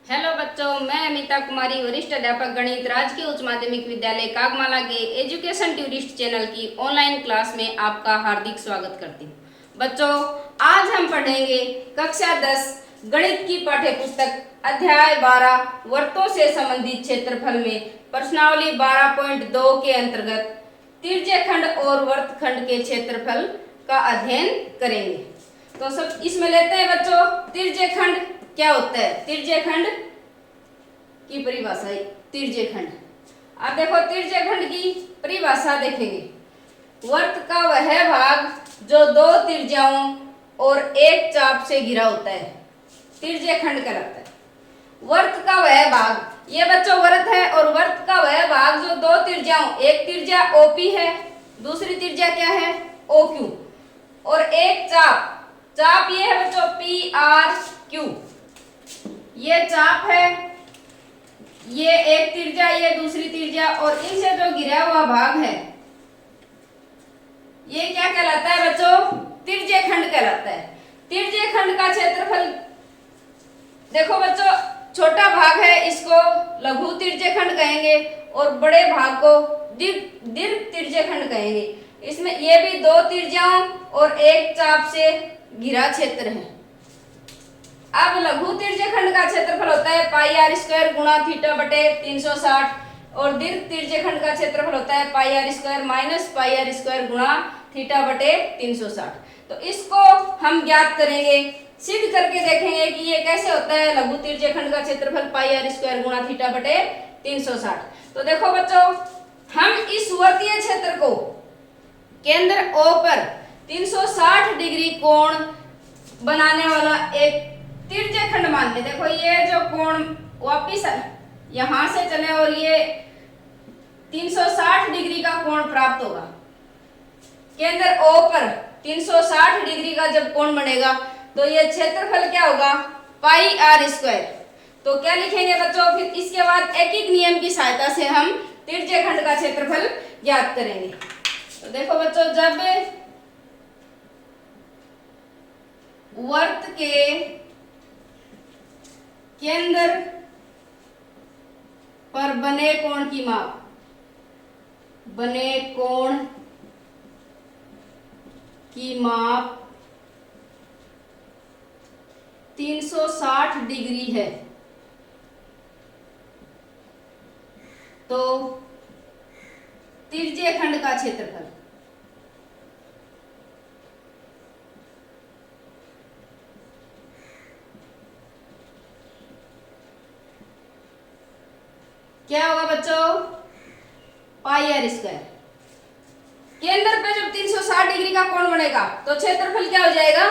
Hello बच्चों, मैं अमिता कुमारी, वरिष्ठ अध्यापक गणित, राजकीय उच्च माध्यमिक विद्यालय कागमाला के एजुकेशन टूरिस्ट चैनल की ऑनलाइन क्लास में आपका हार्दिक स्वागत करती हूँ। बच्चों, आज हम पढ़ेंगे कक्षा 10 गणित की पाठ्य पुस्तक अध्याय 12 वर्तों से संबंधित क्षेत्रफल में प्रश्नावली 12.2 के अंतर्गत तिर्यखंड और वर्तखंड के क्षेत्रफल का अध्ययन करेंगे। तो सब इसमें लेते हैं बच्चों, तिर्यखंड क्या होता है। तिर्यखंड की परिभाषा है। तिर्यखंड, अब देखो तिर्यखंड की परिभाषा देखेंगे। वर्त का वह भाग जो दो तिर्य्याओं और एक चाप से घिरा होता है, तिर्यखंड कहलाता है। वर्त का वह भाग, ये बच्चों वर्त है, और वर्त का वह भाग जो दो तिर्य्याओं, एक तिर्य्या ओपी है, दूसरी तिर्य्या क्या है, ओक्यू, और एक चाप, चाप ये है बच्चों पी आर क्यू, ये चाप है, ये एक तिर्य्या, ये दूसरी तिर्य्या, और इनसे जो घिरा हुआ भाग है ये क्या कहलाता है बच्चों, तिर्यखंड कहलाता है। तिर्यखंड का क्षेत्रफल देखो बच्चों, छोटा भाग है इसको लघु तिर्यखंड कहेंगे और बड़े भाग को दीर्घ तिर्यखंड कहेंगे। इसमें ये भी दो तिर्य्याओं और एक चाप से घिरा क्षेत्र है। अब लघु तिर्यखंड का क्षेत्रफल होता है पाई आर स्क्वायर गुणा थीटा बटे 360, और दीर्घ तिर्यखंड का क्षेत्रफल होता है pi r square minus pi r square गुणा थीटा बटे 360। तो इसको हम ज्ञात करेंगे, सिद्ध करके देखेंगे कि ये कैसे होता है। लघु तिर्यखंड का क्षेत्रफल पाई आर स्क्वायर गुणा थीटा बटे 360। तो देखो बच्चों, हम इस वर्तीय क्षेत्र को केंद्र O पर 360 डिग्री कोण बनाने वाला एक तिर्यखंड मान ले। देखो ये जो कोण वापिस यहां से चले और ये 360 डिग्री का कोण प्राप्त होगा। केंद्र O पर 360 डिग्री का जब कोण बनेगा तो ये क्षेत्रफल क्या होगा, पाई आर स्क्वायर। तो क्या लिखेंगे बच्चों, फिर इसके बाद एक एक नियम की सहायता से हम तिर्यखंड का क्षेत्रफल ज्ञात करेंगे। तो देखो बच्चों, जब वर्त के केंद्र पर बने कोण की माप, बने कोण की माप 360 डिग्री है, तो तिर्यखंड का क्षेत्रफल क्या होगा बच्चों, पाई आर स्क्वायर। केंद्र पे जब 360 डिग्री का कोण बनेगा तो क्षेत्रफल क्या हो जाएगा,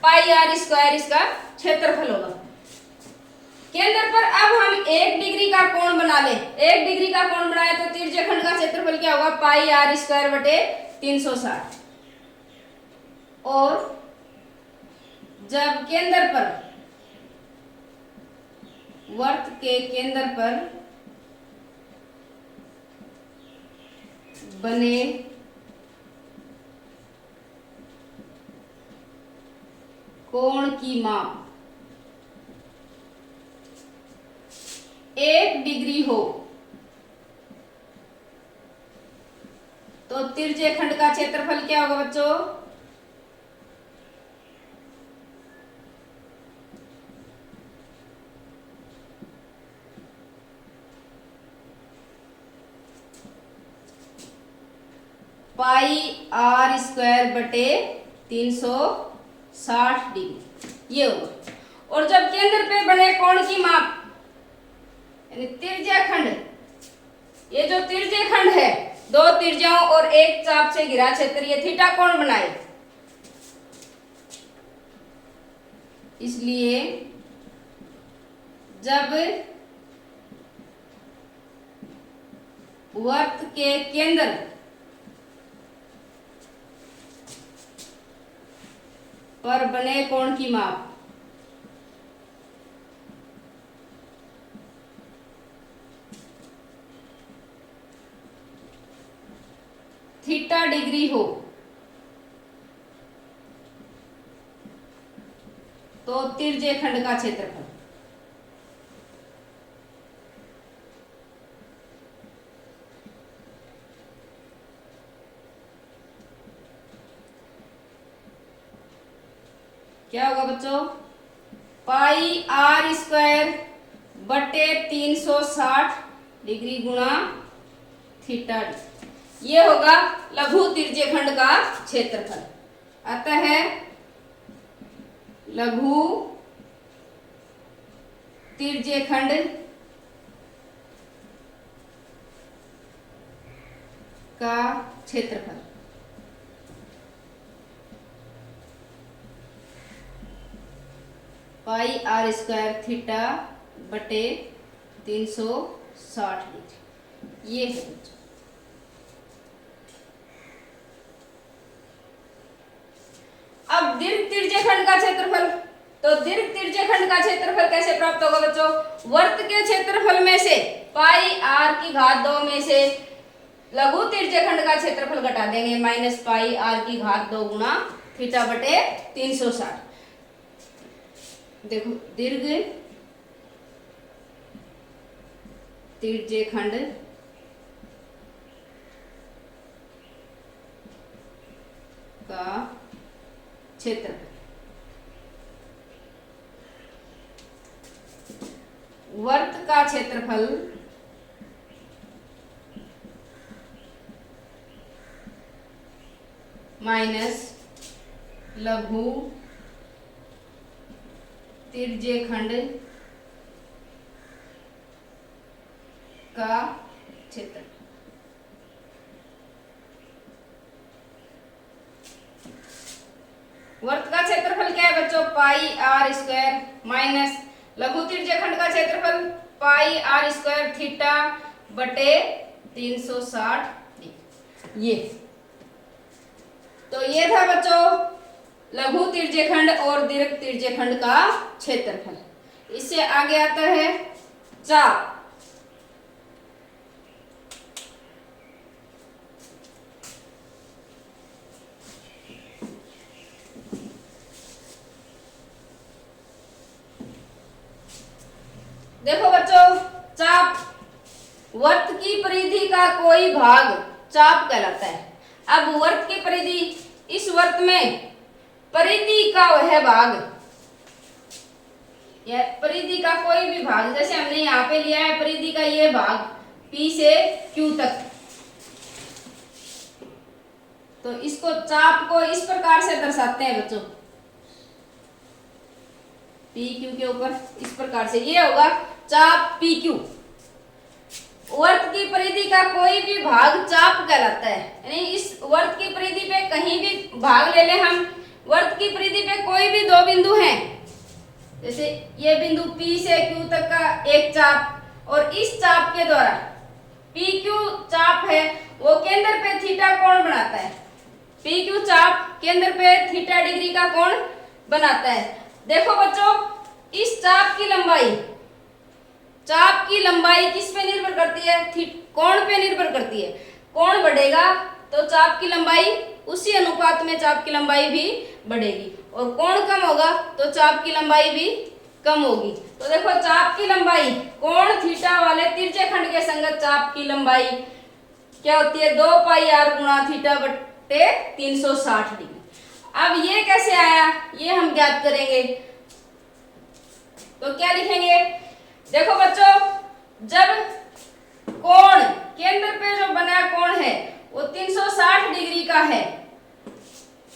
पाई आर स्क्वायर इसका क्षेत्रफल होगा। केंद्र पर अब हम 1 डिग्री का कोण बना ले, 1 डिग्री का कोण बनाए तो तिर्यखंड का क्षेत्रफल क्या होगा, पाई आर स्क्वायर बटे 360। और जब केंद्र पर, वर्त के केंद्र पर बने कोण की माप 1 डिग्री हो तो तिर्यखंड का क्षेत्रफल क्या होगा बच्चों, पाई आर स्क्वायर बटे 360 डिग्री ये होगा। और जब केंद्र पे बने कोण की माप यानी तिर्यखंड, ये जो तिर्यखंड है दो तिर्य्याओं और एक चाप से घिरा क्षेत्र, ये थीटा कोण बनाए, इसलिए जब वर्त के केंद्र पर बने कोण की माप थीटा डिग्री हो तो तिर्यखंड का क्षेत्रफल क्या होगा बच्चों, पाई आर स्क्वायर बटे 360 डिग्री गुणा थीटा। ये होगा लघु तिर्यकखंड का क्षेत्रफल। अतः लघु तिर्यकखंड का क्षेत्रफल पाई आर स्क्वायर थीटा बटे 360 डिग्री। ये है बच्चों। अब दीर्घ तिर्यकखंड का क्षेत्रफल, तो दीर्घ तिर्यकखंड का क्षेत्रफल कैसे प्राप्त होगा बच्चों, वर्त के क्षेत्रफल में से पाई आर की घात 2 में से लघु तिर्यकखंड का क्षेत्रफल घटा देंगे, माइनस पाई आर की घात 2 गुणा थीटा बटे 360। देखो दीर्घ तिर्यकखंड का क्षेत्रफल वर्त का क्षेत्रफल माइनस लघु तिर्यकखंड का क्षेत्रफल। वर्त का क्षेत्रफल क्या है बच्चों, पाई आर स्क्वायर माइनस लघु तिर्यकखंड का क्षेत्रफल पाई आर स्क्वायर थीटा बटे 360। ये तो ये था बच्चों लघु तिर्यकखंड और दीर्घ तिर्यकखंड का क्षेत्रफल। इससे आगे आता है चाप। देखो बच्चों, चाप वर्त की परिधि का कोई भाग चाप कहलाता है। अब वर्त की परिधि, इस वर्त में परिधि का वह भाग या परिधि का कोई भी भाग, जैसे हमने यहाँ पे लिया है परिधि का ये भाग P से Q तक, तो इसको चाप को इस प्रकार से दर्शाते हैं बच्चों, पी क्यू के ऊपर इस प्रकार से, ये होगा चाप पी क्यू। वर्त की परिधि का कोई भी भाग चाप कहलाता है। यानी इस वर्त की परिधि पे कहीं भी भाग ले ले हम, वर्त की परिधि पे कोई भी दो बिंदु हैं, जैसे ये बिंदु P से Q तक का एक चाप, और इस चाप के द्वारा PQ चाप है वो केंद्र पे थीटा कोण बनाता है। PQ चाप केंद्र पे थीटा डिग्री का कोण बनाता है। देखो बच्चों, इस चाप की लंबाई किस पे निर्भर करती है, कोण पे निर्भर करती है। कोण बढ़ेगा तो चाप की लंबाई उसी अनुपात में चाप की लंबाई भी बढ़ेगी, और कोण कम होगा तो चाप की लंबाई भी कम होगी। तो देखो चाप की लंबाई कोण थीटा वाले तिर्यकखंड के संगत चाप की लंबाई क्या होती है, 2 पाई आर गुणा थीटा बटे 360 डिग्री। अब ये कैसे आया ये हम ज्ञात करेंगे, तो क्या लिखेंगे, देखो बच्चों, जब कोण केंद्र पे जो बना कोण है वो 360 डिग्री का है,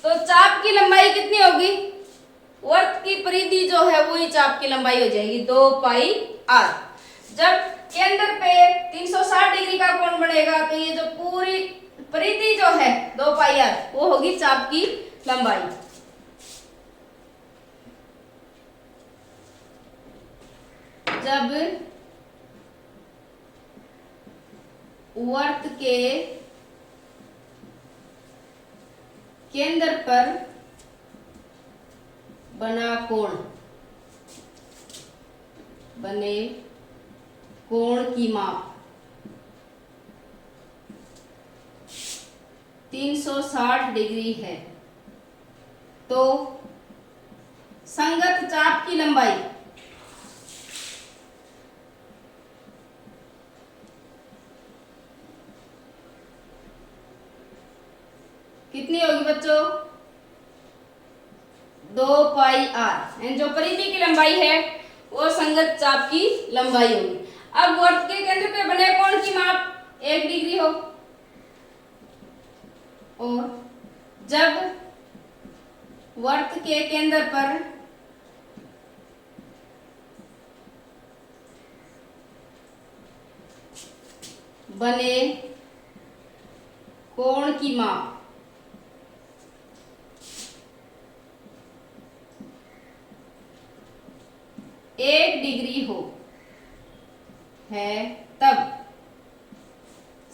तो चाप की लंबाई कितनी होगी, वर्त की परिधि जो है वही चाप की लंबाई हो जाएगी 2 पाई आर। जब केंद्र पे 360 डिग्री का कोण बनेगा तो ये जो पूरी परिधि जो है 2 पाई आर वो होगी चाप की लंबाई। जब वर्त के केंद्र पर बना कोण बने कोण की माप 360 डिग्री है, तो संगत चाप की लंबाई कितनी होगी बच्चों, 2 पाई आर, एंड जो परिधि की लंबाई है वो संगत चाप की लंबाई होगी। अब वर्त के केंद्र पे बने कोण की माप 1 डिग्री हो, और जब वर्त के केंद्र पर बने कोण की माप 1 डिग्री हो है, तब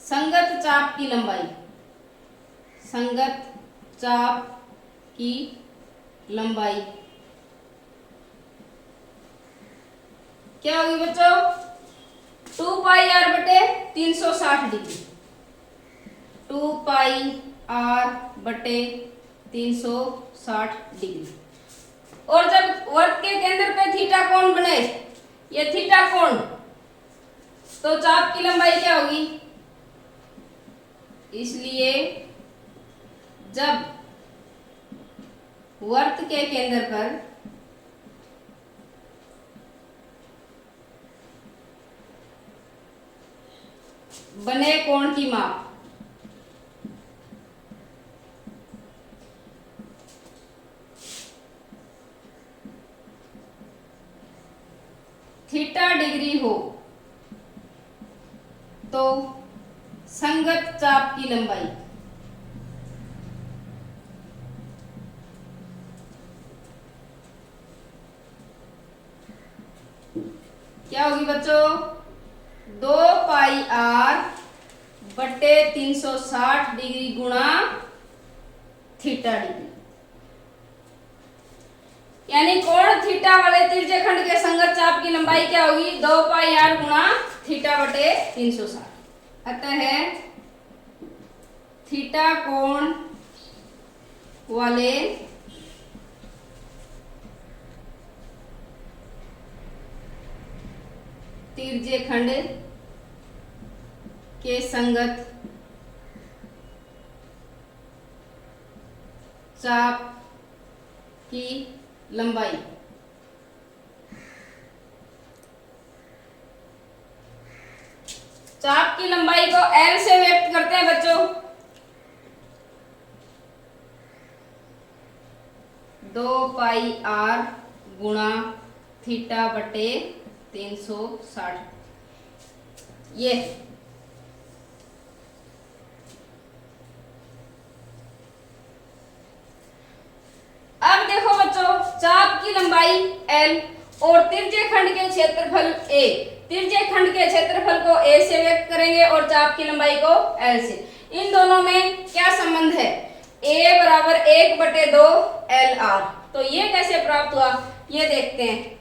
संगत चाप की लंबाई, संगत चाप की लंबाई क्या होगी बच्चों? 2 पाई आर बटे 360 डिग्री, 2 पाई आर बटे 360 डिग्री। और जब वर्त के केंद्र पे थीटा कोण बने, ये थीटा कोण, तो चाप की लंबाई क्या होगी? इसलिए जब वर्त के केंद्र पर बने कोण की माप थीटा डिग्री हो, तो संगत चाप की लंबाई क्या होगी बच्चों? 2 पाई आर बटे 360 डिग्री गुणा थीटा डिग्री, यानी कोण थीटा वाले तिरछे खंड के संगत चाप की लंबाई क्या होगी? 2 पाई आर गुणा थीटा बटे 360। अतः थीटा कोण वाले तिरछे खंड के संगत चाप की लंबाई चाप की लंबाई को L से व्यक्त करते हैं बच्चों। 2 पाई आर गुणा थीटा बटे 360, ये अब देखो बच्चों, चाप की लंबाई L और तिरछे खंड के क्षेत्रफल A, तिरछे खंड के क्षेत्रफल को A से व्यक्त करेंगे और चाप की लंबाई को L से। इन दोनों में क्या संबंध है? A बराबर 1 बटे 2 LR। तो ये कैसे प्राप्त हुआ, ये देखते हैं।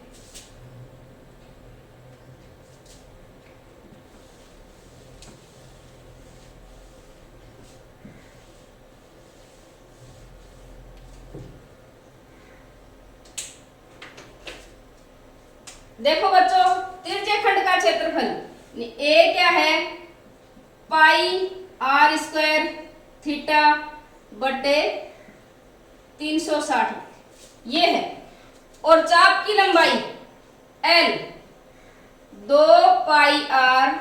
देखो बच्चों, तिरछे खंड का क्षेत्रफल ए क्या है? पाई आर स्क्वायर थीटा बटे 360 ये है, और चाप की लंबाई एल 2 पाई आर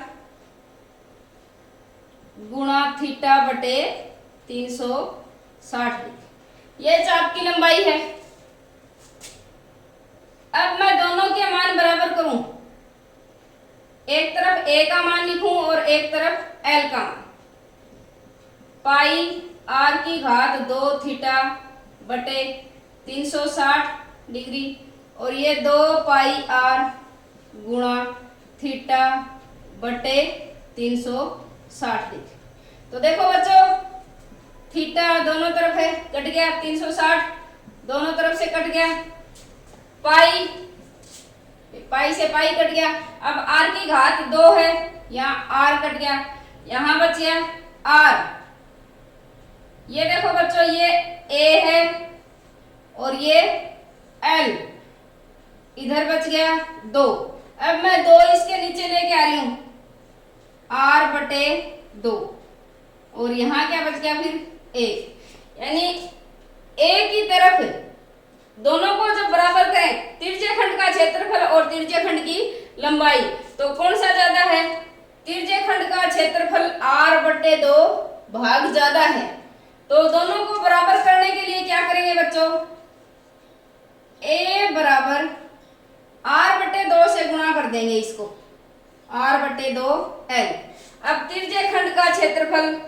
गुणा थीटा बटे 360, ये चाप की लंबाई है। अब मैं दोनों के मान बराबर करूं, एक तरफ a का मान लिखूं और एक तरफ l का मान। पाई r की घात 2 थीटा बटे 360 डिग्री, और ये 2 पाई r गुणा थीटा बटे 360 डिग्री। तो देखो बच्चों, थीटा दोनों तरफ है, कट गया, 360 दोनों तरफ से कट गया, पाई से पाई कट गया। अब r की घात 2 है, यहाँ r कट गया, यहाँ बच गया r। ये देखो बच्चों, ये a है और ये l, इधर बच गया 2। अब मैं 2 इसके नीचे लेके आ रही हूं, r बटे 2, और यहाँ क्या बच गया फिर a, यानी a की तरफ दोनों को जब बराबर करें, तिर्यक खंड का क्षेत्रफल और तिर्यक खंड की लंबाई, तो कौन सा ज्यादा है? तिर्यक खंड का क्षेत्रफल r/2 भाग ज्यादा है। तो दोनों को बराबर करने के लिए क्या करेंगे बच्चों? a बराबर r/2 से गुणा कर देंगे इसको, r/2l। अब तिर्यक खंड का क्षेत्रफल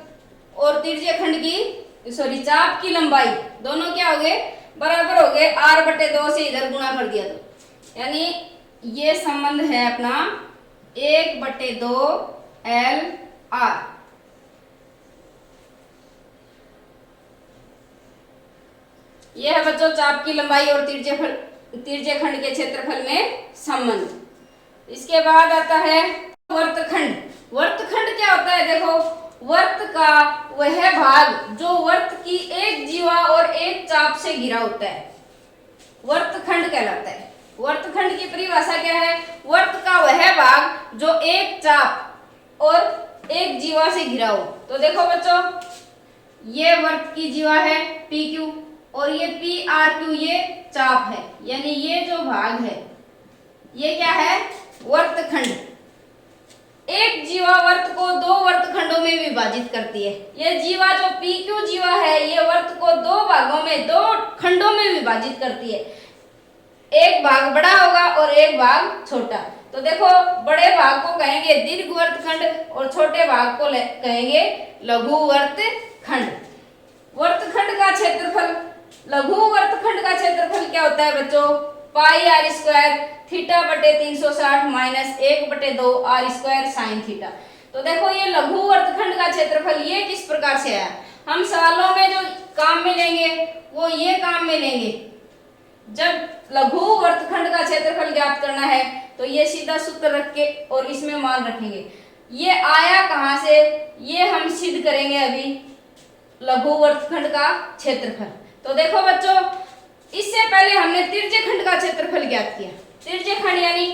और तिर्यक खंड की चाप की लंबाई दोनों क्या हो गए? बराबर हो गए। r/2 से इधर गुणा कर दिया तो यानी ये संबंध है अपना 1/2 LR। यह है बच्चों चाप की लंबाई और तिर्यक खंड के क्षेत्रफल में संबंध। इसके बाद आता है वर्तखंड। वर्तखंड क्या होता है? देखो, वर्त का वह भाग जो वर्त की एक जीवा और एक चाप से घिरा होता है, वर्तखंड कहलाता है। वर्तखंड की परिभाषा क्या है? वर्त का वह भाग जो एक चाप और एक जीवा से घिरा हो। तो देखो बच्चों, ये वर्त की जीवा है PQ और ये PRQ ये चाप है, यानी ये जो भाग है ये क्या है? वर्तखंड। एक जीवा वर्त को दो वर्तखंडों में विभाजित करती है। ये जीवा जो PQ जीवा है ये वर्त को दो भागों में, दो खंडों में विभाजित करती है। एक भाग बड़ा होगा और एक भाग छोटा। तो देखो, बड़े भाग को कहेंगे दीर्घ वर्तखंड और छोटे भाग को कहेंगे लघु वर्तखंड। वर्तखंड का क्षेत्रफल, लघु वर्तखंड का क्षेत्रफल क्या होता है बच्चों? πr² θ/360 minus 1/2 r² sin theta. तो देखो, ये लघु वर्तखंड का क्षेत्रफल ये किस प्रकार से आया? हम सवालों में जो काम में लेंगे वो ये काम में लेंगे। जब लघु वर्तखंड का क्षेत्रफल ज्ञात करना है तो ये सीधा सूत्र रख के और इसमें मान रखेंगे। ये आया कहां से, ये हम सिद्ध करेंगे अभी, लघु वर्तखंड का क्षेत्रफल। तो देखो बच्चों, इससे पहले हमने तिर्यक खंड का क्षेत्रफल ज्ञात किया। तिर्यक खंड यानी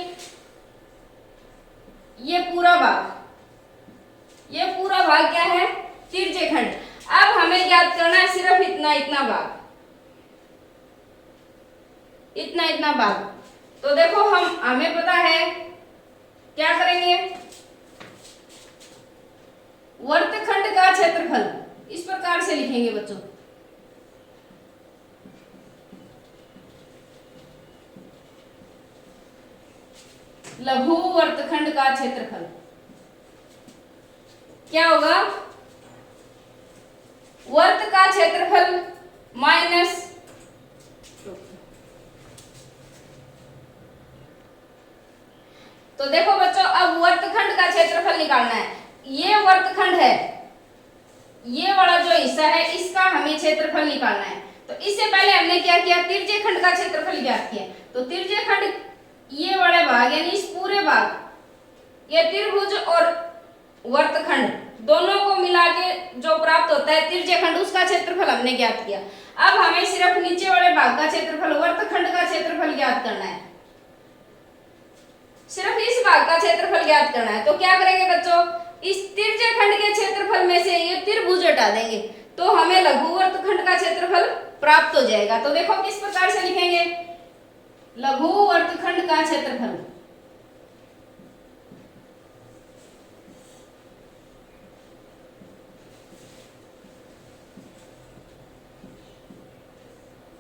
ये पूरा भाग, ये पूरा भाग क्या है? तिर्यक खंड। अब हमें ज्ञात करना है सिर्फ इतना इतना भाग, इतना इतना भाग। तो देखो, हमें पता है क्या करेंगे? वर्तखंड का क्षेत्रफल इस प्रकार से लिखेंगे बच्चों, लघु वर्तखंड का क्षेत्रफल क्या होगा? वर्त का क्षेत्रफल माइनस तो देखो बच्चों, अब वर्तखंड का क्षेत्रफल निकालना है। ये वर्तखंड है, ये वाला जो हिस्सा है इसका हमें क्षेत्रफल निकालना है। तो इससे पहले हमने क्या किया? तिर्यक खंड का क्षेत्रफल ज्ञात किया। तो तिर्यक खंड ये वाले भाग यानी इस पूरे भाग, ये त्रिभुज और वर्तखंड दोनों को मिला के जो प्राप्त होता है तिर्यक खंड, उसका क्षेत्रफल हमने ज्ञात किया। अब हमें सिर्फ नीचे वाले भाग का क्षेत्रफल, वर्तखंड का क्षेत्रफल ज्ञात करना है। सिर्फ इस भाग का क्षेत्रफल ज्ञात करना है। तो क्या करेंगे बच्चों? इस तिर्यक खंड के क्षेत्रफल में से ये त्रिभुज हटा देंगे तो हमें लघु वर्तखंड का क्षेत्रफल प्राप्त हो जाएगा। तो देखो किस प्रकार से लिखेंगे? लघु वर्तखंड का क्षेत्रफल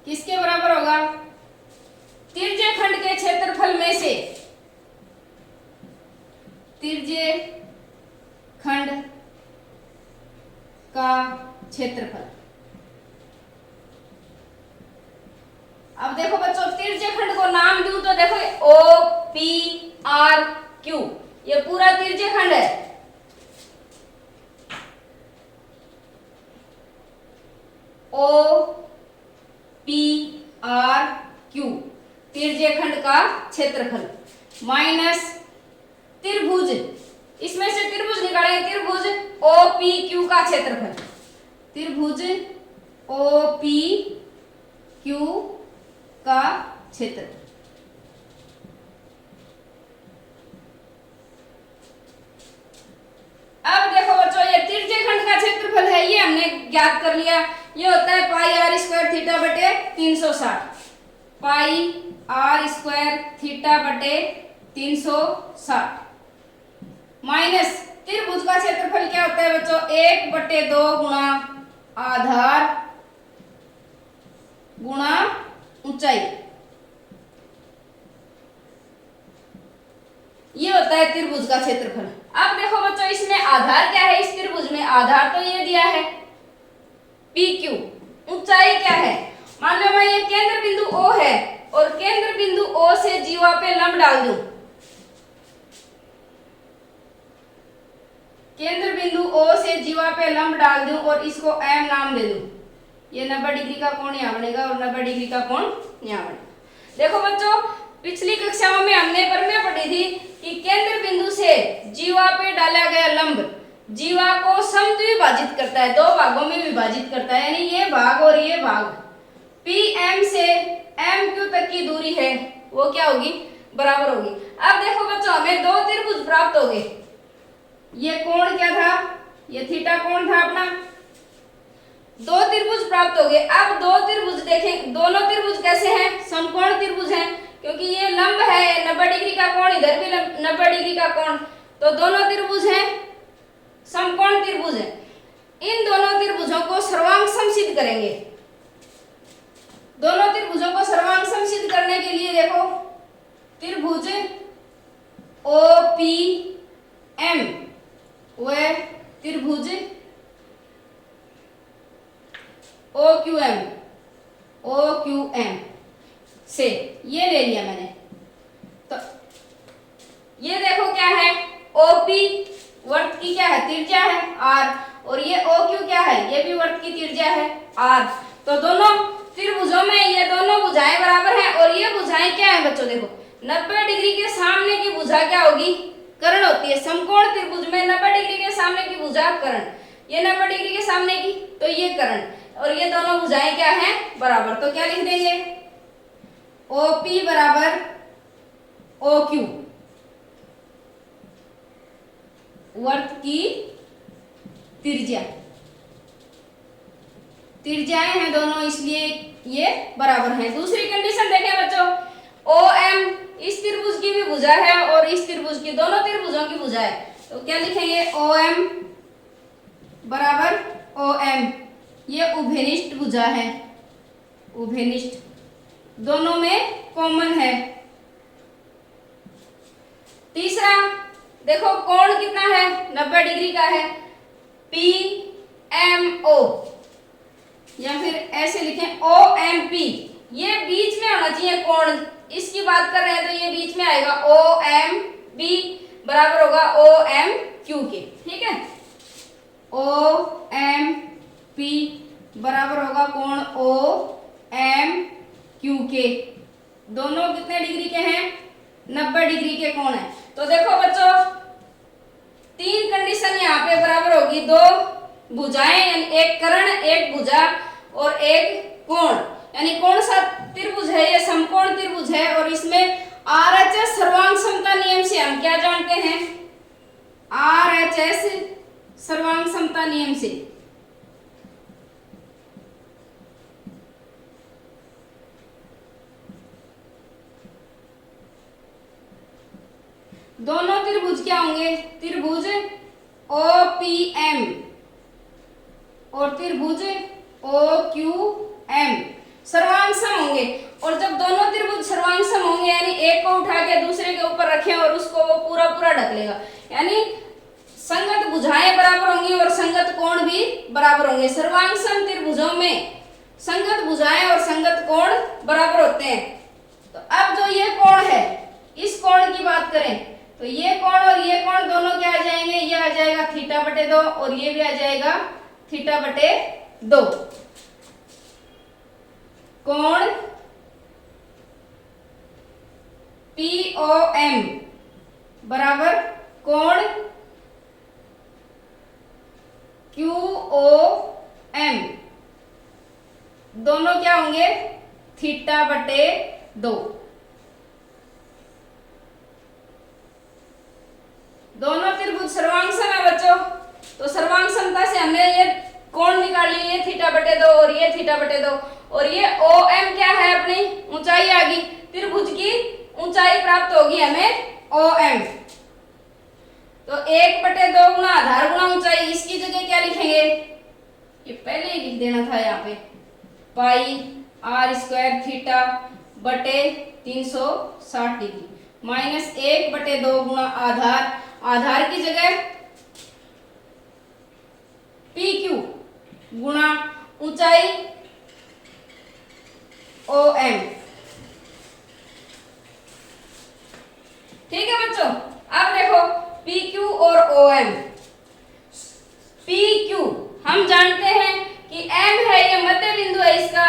किसके बराबर होगा? तिर्यक खंड के क्षेत्रफल में से, तिर्यक खंड का क्षेत्रफल। अब देखो बच्चों, तिर्यक खंड को नाम दूं तो देखो OPRQ, ये पूरा तिर्यक खंड है। OPRQ तिर्यक खंड का क्षेत्रफल माइनस त्रिभुज, इसमें से त्रिभुज निकालेंगे, त्रिभुज OPQ का क्षेत्रफल, त्रिभुज OPQ का क्षेत्रफल। अब देखो बच्चों, ये तिर्यक खंड का क्षेत्रफल है, ये हमने ज्ञात कर लिया। ये होता है πr² θ/360। पाई आर स्क्वायर थीटा बटे 360 माइनस त्रिभुज का क्षेत्रफल क्या होता है बच्चों, 1/2 गुणा आधार गुणा ऊंचाई, ये होता है त्रिभुज का क्षेत्रफल। अब देखो बच्चों इसमें आधार क्या है, इस त्रिभुज में आधार तो ये दिया है PQ, ऊंचाई क्या है, मान लो मैं ये केंद्र बिंदु O है और केंद्र बिंदु O से जीवा पे लंब डाल दूं, केंद्र बिंदु O से जीवा पे लंब डाल दूं और इसको M नाम दे दूं, ये 90 डिग्री का कोण यहाँ बनेगा और 90 डिग्री का कोण यहाँ बनेगा। देखो बच्चों पिछली कक्षाओं में हमने प्रमेय पढ़ी थी कि केंद्र बिंदु से जीवा पे डाला गया लंब जीवा को समद्विभाजित करता है, 2 भागों में विभाजित करता है, यानी ये भाग और ये भाग, PM से MQ तक की दूरी है वो क्या होगी, बराबर होगी। अब देखो बच्चों हमें 2 त्रिभुज प्राप्त हो गए, ये कोण क्या था, ये थीटा कोण था अपना, 2 त्रिभुज प्राप्त हो गए। अब 2 त्रिभुज देखें, दोनों त्रिभुज कैसे हैं, समकोण त्रिभुज हैं, क्योंकि ये लंब है 90 डिग्री का कोण, इधर भी 90 डिग्री का कोण, तो दोनों त्रिभुज हैं समकोण त्रिभुज है। इन दोनों त्रिभुजों को सर्वांग समसिद्ध करेंगे, दोनों त्रिभुजों को सर्वांग समसिद्ध करने के लिए देखो त्रिभुज OPM व त्रिभुज OQM से ये ले लिया मैंने, तो ये देखो क्या है, OP वर्त की क्या है, त्रिज्या है R, और ये OQ क्या है, ये भी वर्त की त्रिज्या है R। तो दोनों त्रिभुजों में ये दोनों भुजाएं बराबर हैं, और ये भुजाएं क्या है बच्चों, देखो 90 डिग्री के सामने की भुजा क्या होगी, कर्ण होती है। समकोण त्रिभुज में 90 डिग्री के सामने की भुजा कर्ण, ये 90 डिग्री के सामने की तो ये कर्ण, और ये दोनों भुजाएं क्या हैं, बराबर। तो क्या लिख देंगे, OP बराबर OQ, वर्त की त्रिज्या, त्रिज्याएं हैं दोनों इसलिए ये बराबर हैं। दूसरी कंडीशन देखें बच्चों, OM इस त्रिभुज की भी भुजा है और इस त्रिभुज की, दोनों त्रिभुजों की भुजा है, तो क्या लिखेंगे, OM बराबर OM, ये उभयनिष्ठ भुजा है, उभयनिष्ठ, दोनों में कॉमन है। तीसरा देखो कोण कितना है, 90 डिग्री का है, PMO, या फिर ऐसे लिखें OMP, ये बीच में होना चाहिए कोण, इसकी बात कर रहे हैं तो ये बीच में आएगा, OMB बराबर होगा OMQ के, ठीक है, OMP बराबर होगा कोण OMQ के, दोनों कितने डिग्री के हैं, 90 डिग्री के कोण है। तो देखो बच्चों 3 कंडीशन यहाँ पे बराबर होगी, 2 भुजाएं यानी एक कर्ण, एक भुजा और एक कोण, यानी कौन सा त्रिभुज है, ये समकोण त्रिभुज है, और इसमें RHS सर्वांग समता नियम से हम क्या जानते हैं, RHS सर्वांग समता नियम से दोनों त्रिभुज क्या होंगे, त्रिभुज OPM और त्रिभुज OQM सर्वांग सम होंगे। और जब दोनों त्रिभुज सर्वांग सम होंगे यानी एक को उठा के दूसरे के ऊपर रखें और उसको वो पूरा पूरा ढक लेगा, यानी संगत भुजाएं बराबर होंगी और संगत कोण भी बराबर होंगे। सर्वांग सम त्रिभुजों में संगत भुजाएं और संगत कोण बराबर होते हैं। तो अब जो ये कोण है, इस कोण की बात करें तो ये कोण और ये कोण दोनों क्या आ जाएंगे, ये आ जाएगा θ/2 और ये भी आ जाएगा θ/2। कोण POM बराबर कोण QOM, दोनों क्या होंगे, θ/2। दोनों त्रिभुज सर्वांग सम है बच्चों, तो सर्वांग समता से हमने ये कोण निकाल लिए, ये θ/2 और ये θ/2, और ये OM क्या है, अपनी ऊंचाई आ गई, त्रिभुज की ऊंचाई प्राप्त होगी हमें OM। तो 1/2 गुना आधार गुना ऊंचाई, इसकी जगह क्या लिखेंगे, ये पहले ही लिख देना था यहाँ पे, पाई r² थीटा बटे 360 डिग्री माइनस 1/2 गुना आधार, आधार की जगह PQ गुना ऊंचाई OM। ठीक है बच्चों, अब देखो PQ और OM। PQ हम जानते हैं कि M है, ये मध्य बिंदु है, इसका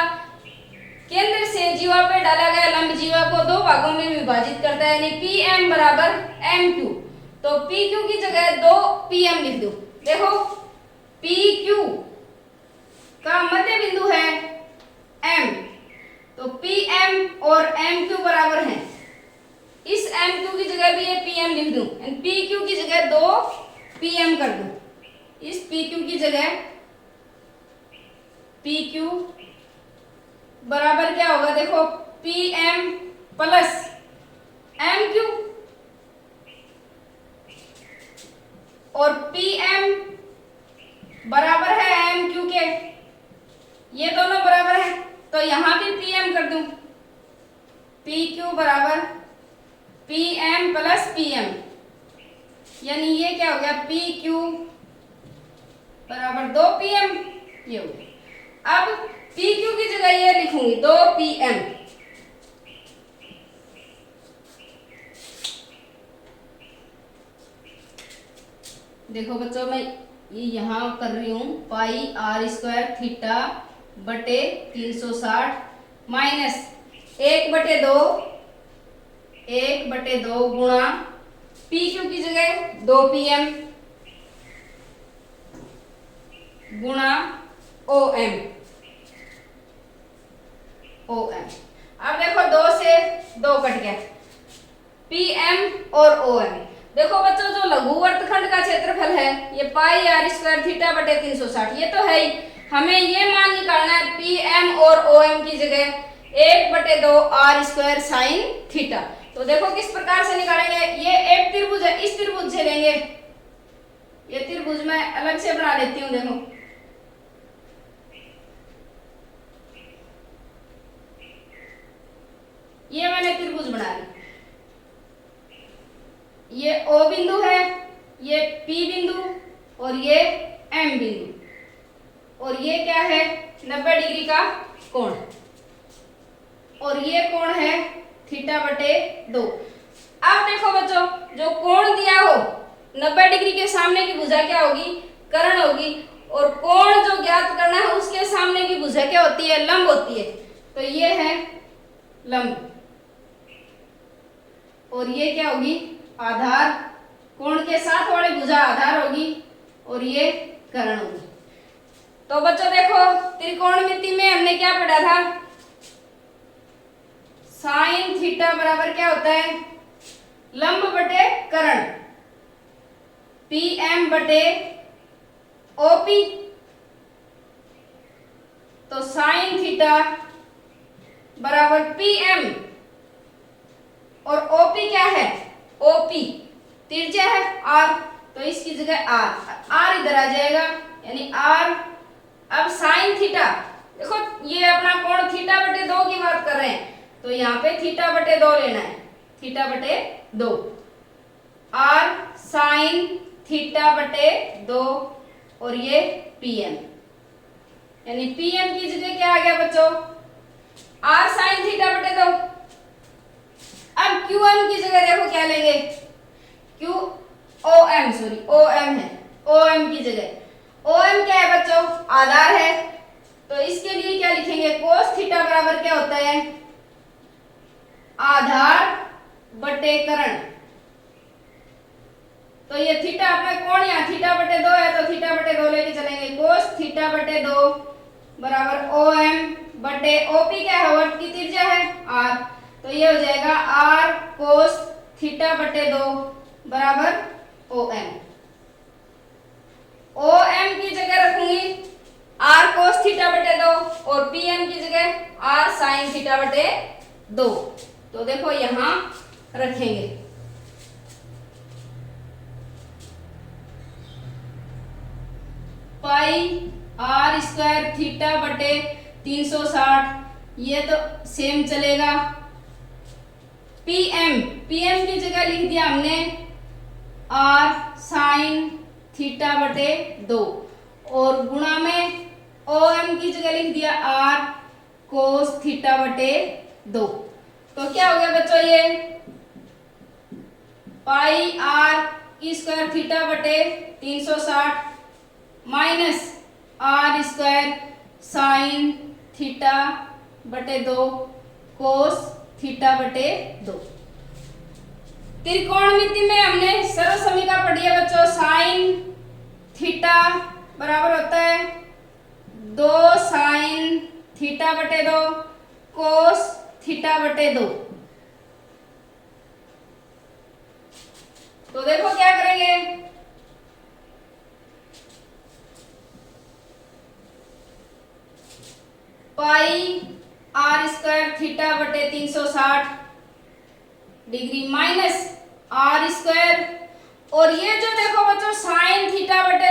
केंद्र से जीवा पे डाला गया लंब जीवा को दो भागों में विभाजित करता है, यानी PM बराबर MQ। तो PQ की जगह 2 PM लिख दो। देखो PQ का मध्य बिंदु है M, तो PM और MQ बराबर हैं। इस MQ की जगह भी ये PM लिख दूं, PQ की जगह 2 PM कर दूं। इस PQ की जगह PQ बराबर क्या होगा, देखो PM प्लस MQ, और PM बराबर है MQ के, ये दोनों बराबर है, तो यहां भी PM कर दूं। PQ बराबर PM प्लस PM, यानी ये क्या हो गया, PQ बराबर 2 PM, ये हो गया। अब PQ की जगह ये लिखूंगी 2 PM। देखो बच्चों, मैं ये यहाँ कर रही हूँ, पाई r² थीटा बटे 360 माइनस 1/2 गुणा PQ की जगह 2 PM गुणा OM। अब देखो 2 से 2 कट गया, PM और OM। देखो बच्चों, जो लघु वर्तखंड का क्षेत्रफल है ये पाई r² थीटा बटे 360, ये तो है ही। हमें ये मान निकालना है PM और OM की जगह 1/2 r² साइन थीटा। तो देखो किस प्रकार से निकालेंगे, ये एक त्रिभुज है, इस त्रिभुज से लेंगे, ये त्रिभुज मैं अलग से बना लेती हूँ। देखो ये मैंने त्रिभुज बना ली, ये O बिंदु है, ये P बिंदु और ये M बिंदु, और ये क्या है 90 डिग्री का कोण, और ये कोण है थीटा बटे 2। अब देखो बच्चों, जो कोण दिया हो 90 डिग्री के सामने की भुजा क्या होगी, कर्ण होगी, और कोण जो ज्ञात करना है उसके सामने की भुजा क्या होती है, लंब होती है। तो ये है लंब, और ये क्या होगी, आधार, कोण के साथ वाली भुजा आधार होगी, और ये कर्ण होगी। तो बच्चों देखो, त्रिकोणमिति में हमने क्या पढ़ा था, साइन थीटा बराबर क्या होता है, लंब बटे कर्ण, PM बटे OP। तो साइन थीटा बराबर PM, और OP क्या है, OP त्रिज्या है R, तो इसकी जगह R इधर आ जाएगा, यानी R। अब साइन थीटा, देखो ये अपना कोण थीटा बटे 2 की बात कर रहे हैं, तो यहाँ पे थीटा बटे 2 लेना है, थीटा बटे 2, R साइन थीटा बटे 2, और ये PM, यानी PM की जगह क्या आ गया बच्चों, R साइन थीटा बटे 2। अब QM की जगह देखो क्या लेंगे, OM है, OM की जगह, OM क्या है बच्चों, आधार है, तो इसके लिए क्या लिखेंगे, कोस थीटा बराबर क्या होता है, आधार बटे कर्ण। तो ये थीटा अपना कोण यहाँ थीटा बटे 2 है, तो थीटा बटे 2 लेके चलेंगे, कोस थीटा बटे 2 बराबर OM बटे OP क्या है, वर्त की त्रिज्या है R, तो ये हो जाएगा R कोस थीटा बटे 2 बराबर OM। OM की जगह रखूंगी R कोस थीटा थीटा बटे 2 और पी एम की जगह आर साइन थीटा बटे 2। तो देखो यहां रखेंगे। पाई आर स्क्वायर थीटा बटे 360, ये तो सेम चलेगा। पीएम की जगह लिख दिया हमने आर साइन थीटा बटे 2 और गुणा में ओएम की जगह लिख दिया आर कोस थीटा बटे 2। तो क्या हो गया बच्चों, ये पाई आर स्क्वायर थीटा बटे 360 minus r square sine theta बटे 2 कोस थीटा बटे 2। त्रिकोणमिति में हमने सर्व समीका पढ़ी है बच्चों। साइन थीटा बराबर होता है 2 साइन थीटा बटे 2 कोस थीटा बटे 2। तो देखो क्या करेंगे, पाई आर स्क्वायर थीटा बटे 360 डिग्री माइनस आर स्क्वायर, और ये जो देखो बच्चों साइन थीटा बटे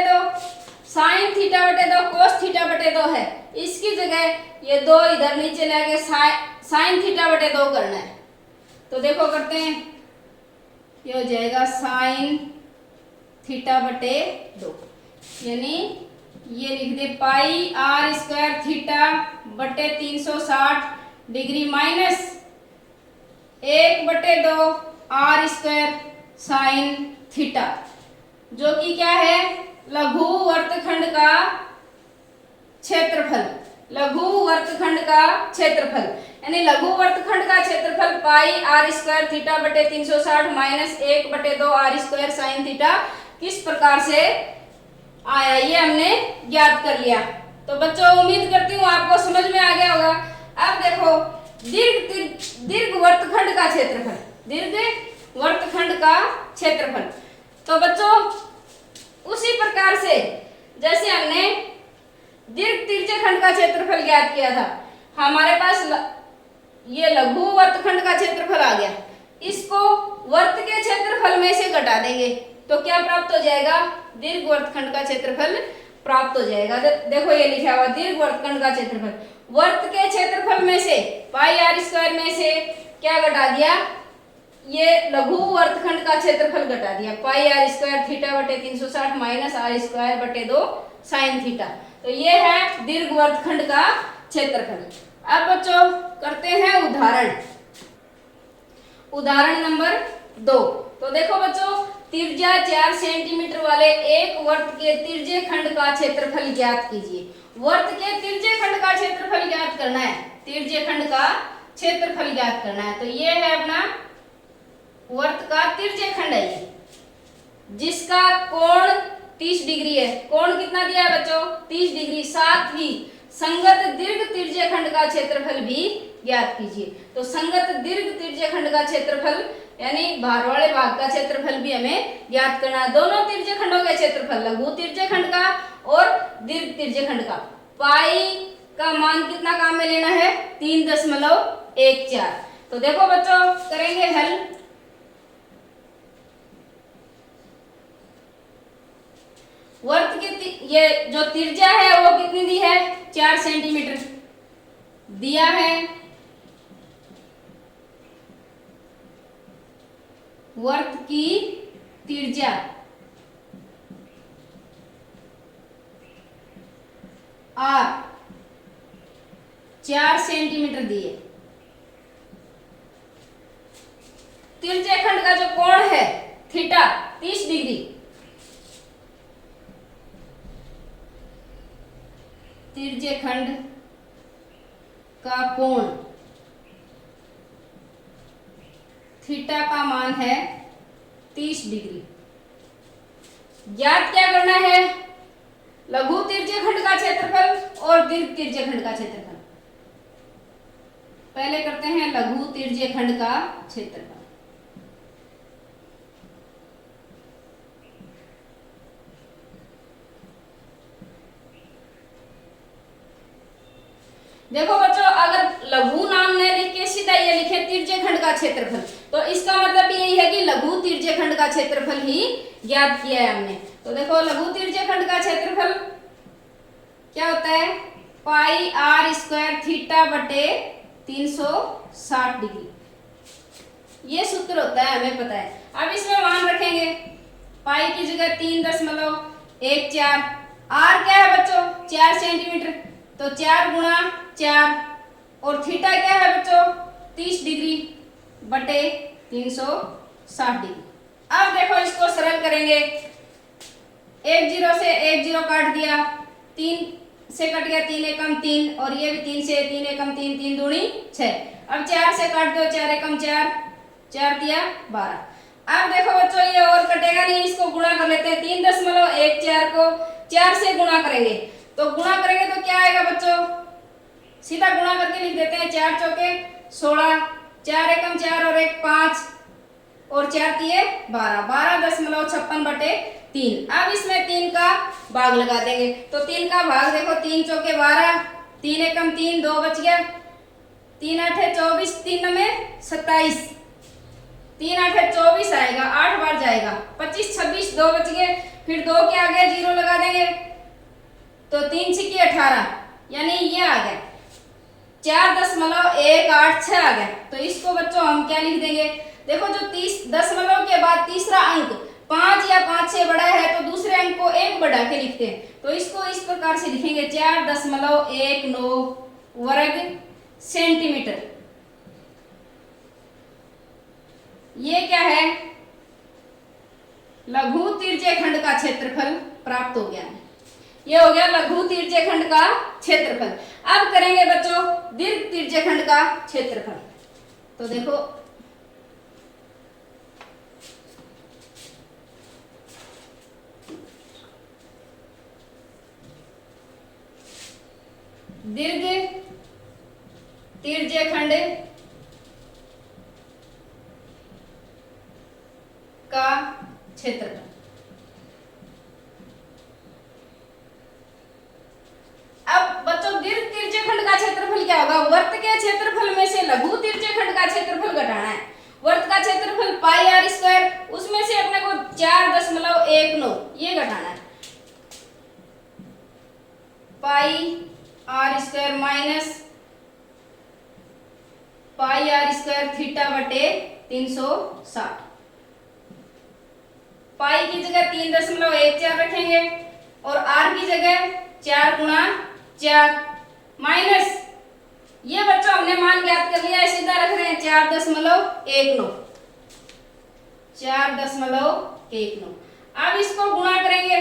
2 कोस थीटा बटे 2 है, इसकी जगह ये 2 इधर नीचे लाके साइन थीटा बटे 2 करना है। तो देखो करते हैं, ये हो जाएगा साइन थीटा बटे 2, यानी ये लिख दे पाई आर स्क्वायर थीटा बटे 360 डिग्री माइनस 1 बटे 2 आर स्क्वायर साइन थीटा, जो कि क्या है लघु वर्तखंड का क्षेत्रफल। लघु वर्तखंड का क्षेत्रफल यानी लघु वर्तखंड का क्षेत्रफल पाई आर स्क्वायर थीटा बटे 360 माइनस 1 बटे 2 आर स्क्वायर साइन थीटा किस प्रकार से आया, ये हमने ज्ञात कर लिया। तो बच्चों उम्मीद करती हूँ आपको समझ में आ गया होगा। अब देखो दीर्घ वर्तखंड का क्षेत्रफल, दीर्घ वर्तखंड का क्षेत्रफल। तो बच्चों उसी प्रकार से जैसे हमने दीर्घ तिर्यक का क्षेत्रफल ज्ञात किया था, हमारे पास ये लघु वर्तखंड का क्षेत्रफल आ गया, इसको वर्त के क्षेत्रफल में से घटा देंगे तो क्या प्राप्त हो जाएगा, दीर्घ वर्तखंड का क्षेत्रफल प्राप्त हो जाएगा। देखो ये लिखा हुआ दीर्घ वर्तखंड का क्षेत्रफल, वर्त के क्षेत्रफल में से पाई आर स्क्वायर में से क्या घटा दिया, ये लघु वर्तखंड का क्षेत्रफल घटा दिया, पाई आर स्क्वायर थीटा बटे 360 माइनस आर स्क्वायर बटे 2 साइन थीटा। तो ये है दीर्घ वर्तखंड का क्षेत्रफल। अब बच्चों करते हैं उदाहरण, उदाहरण नंबर 2। तो देखो बच्चों त्रिज्या 4 सेंटीमीटर वाले एक वर्त के तिर्यक खंड का क्षेत्रफल ज्ञात कीजिए। वर्त के तिर्यक खंड का क्षेत्रफल ज्ञात करना है, तिर्यक खंड का क्षेत्रफल ज्ञात करना है। तो ये है अपना वर्त का तिर्यक खंड है, जिसका कोण 30 डिग्री है। कोण कितना दिया है बच्चों, 30 डिग्री। साथ ही संगत दीर्घ तिर्यक खंड का क्षेत्रफल भी ज्ञात कीजिए। तो संगत दीर्घ तिर्यक खंड का क्षेत्रफल यानी बाहर वाले भाग का क्षेत्रफल भी हमें ज्ञात करना है। दोनों तिर्यक खंडों के क्षेत्रफल, लघु तिर्यक खंड का और दीर्घ तिर्यक खंड का। पाई का मान कितना काम में लेना है, 3.14। तो देखो बच्चों करेंगे हल। वर्त की ये जो त्रिज्या है वो कितनी दी है, 4 सेंटीमीटर दिया है। वर्त की त्रिज्या आर 4 सेंटीमीटर दिए। तिर्यक खंड का जो कोण है थीटा 30 डिग्री, तिर्यक खंड का कोण थीटा का मान है 30 डिग्री। ज्ञात क्या करना है, लघु तिर्यक खंड का क्षेत्रफल और दीर्घ तिर्यक खंड का क्षेत्रफल। पहले करते हैं लघु तिर्यक खंड का क्षेत्रफल। देखो बच्चों, अगर लघु नाम न लिख के सीधा ये लिखे तिर्यकखंड का क्षेत्रफल, तो इसका मतलब यही है कि लघु तिर्यकखंड का क्षेत्रफल ही ज्ञात किया है हमने। तो देखो लघु तिर्यकखंड का क्षेत्रफल क्या होता है, पाई आर स्क्वायर थीटा बटे 360 डिग्री, ये सूत्र होता है, हमें पता है। अब इसमें मान रखेंगे, पाई की जगह 3.14, आर क्या है बच्चों 4 सेंटीमीटर, तो 4 गुणा 4, और थीटा क्या है बच्चों 30 डिग्री बटे 360 डिग्री। अब देखो इसको सरल करेंगे, 1 0 से 1 0 काट दिया, 3 से कट गया 3 एकम 3, और ये भी 3 से 3 एकम 3, 3 दूनी 6। अब 4 से काट दो, 4 एकम 4, 4 दिया 12। अब देखो बच्चों ये और कटेगा नहीं, इसको गुणा कर लेते हैं, 3.14 को 4 से गुणा करेंगे, तो गुणा करेंगे तो क्या आएगा बच्चों, सीधा गुणा करके लिख देते हैं, 4 चौके 16, 4 एकम 4 और 1 5, और 4 तिये 12, 12.56 बटे 3। अब इसमें 3 का भाग लगा देंगे, तो 3 का भाग देखो, 3 चौके 12, 3 एकम 3, 2 बच गया, 3 8 24, 3 9 27, 3 8 24 आएगा, 8 बार जाएगा, 25 26, 2 बच गए, फिर 2 के आगे 0 लगा देंगे, तो 3 6 18, यानी ये आ गया 4.186 आ गया। तो इसको बच्चों हम क्या लिख देंगे, देखो जो 30 दशमलव के बाद तीसरा अंक 5 या 5 से बड़ा है तो दूसरे अंक को 1 बढ़ा के लिखते हैं, तो इसको इस प्रकार से लिखेंगे 4.19 वर्ग सेंटीमीटर। ये क्या है, लघु तिर्यकखंड का क्षेत्रफल प्राप्त हो गया है। ये हो गया लघु तिर्यकखंड का क्षेत्रफल। अब करेंगे बच्चों दीर्घ तिर्यकखंड का क्षेत्रफल। तो देखो दीर्घ तिर्यकखंड का क्षेत्रफल। अब बच्चों दीर्घ तिर्यकखंड का क्षेत्रफल क्या होगा, वर्त के क्षेत्रफल में से लघु तिर्यकखंड का क्षेत्रफल घटाना है। वर्त का क्षेत्रफल पाई आर स्क्वायर, उसमें से अपने को 4.19 ये घटाना है, pi r square minus pi r square theta बटे 360। पाई की जगह 3.14 रखेंगे और आर की जगह 4 गुणा 4 माइनस ये बच्चों हमने मान ज्ञात कर लिया है, सीधा रख रहे हैं 4.19। अब इसको गुणा करेंगे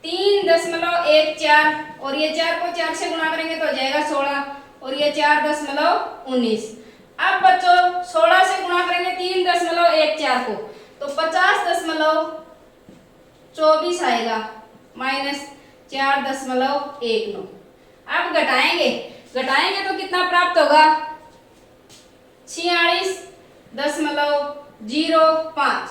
3.14 और ये 4 को 4 से गुणा करेंगे तो हो जाएगा 16 और ये 4.19। अब बच्चों 16 से गुणा करेंगे 3.14 को तो 50.24 आएगा माइनस 4.19। अब घटाएंगे तो कितना प्राप्त होगा, 46.05।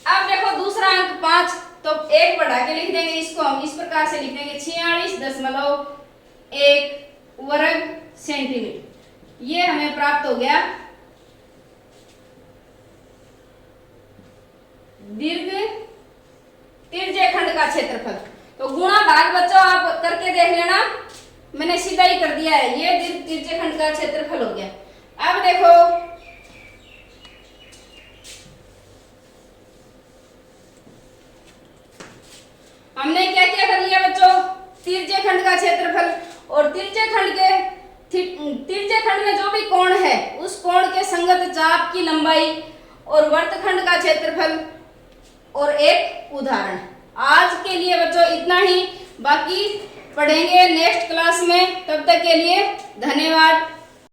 अब देखो दूसरा अंक 5, तो 1 बढ़ा के लिख देंगे, इसको हम इस प्रकार से लिख देंगे 46.1 वर्ग सेंटीमीटर। ये हमें प्राप्त हो गया दीर्घ तिर्यकखंड का क्षेत्रफल। तो गुणा भाग बच्चों आप करके देख लेना, मैंने सीधा ही कर दिया है, ये दीर्घ तिर्यकखंड का क्षेत्रफल हो गया। अब देखो हमने क्या क्या कर लिया बच्चों, तिर्यकखंड का क्षेत्रफल और तिर्यकखंड में जो भी कोण है उस कोण के संगत चाप की लंबाई और वर्तखंड का क्षेत्रफल और एक उदाहरण। आज के लिए बच्चों इतना ही, बाकी पढ़ेंगे नेक्स्ट क्लास में। तब तक के लिए धन्यवाद।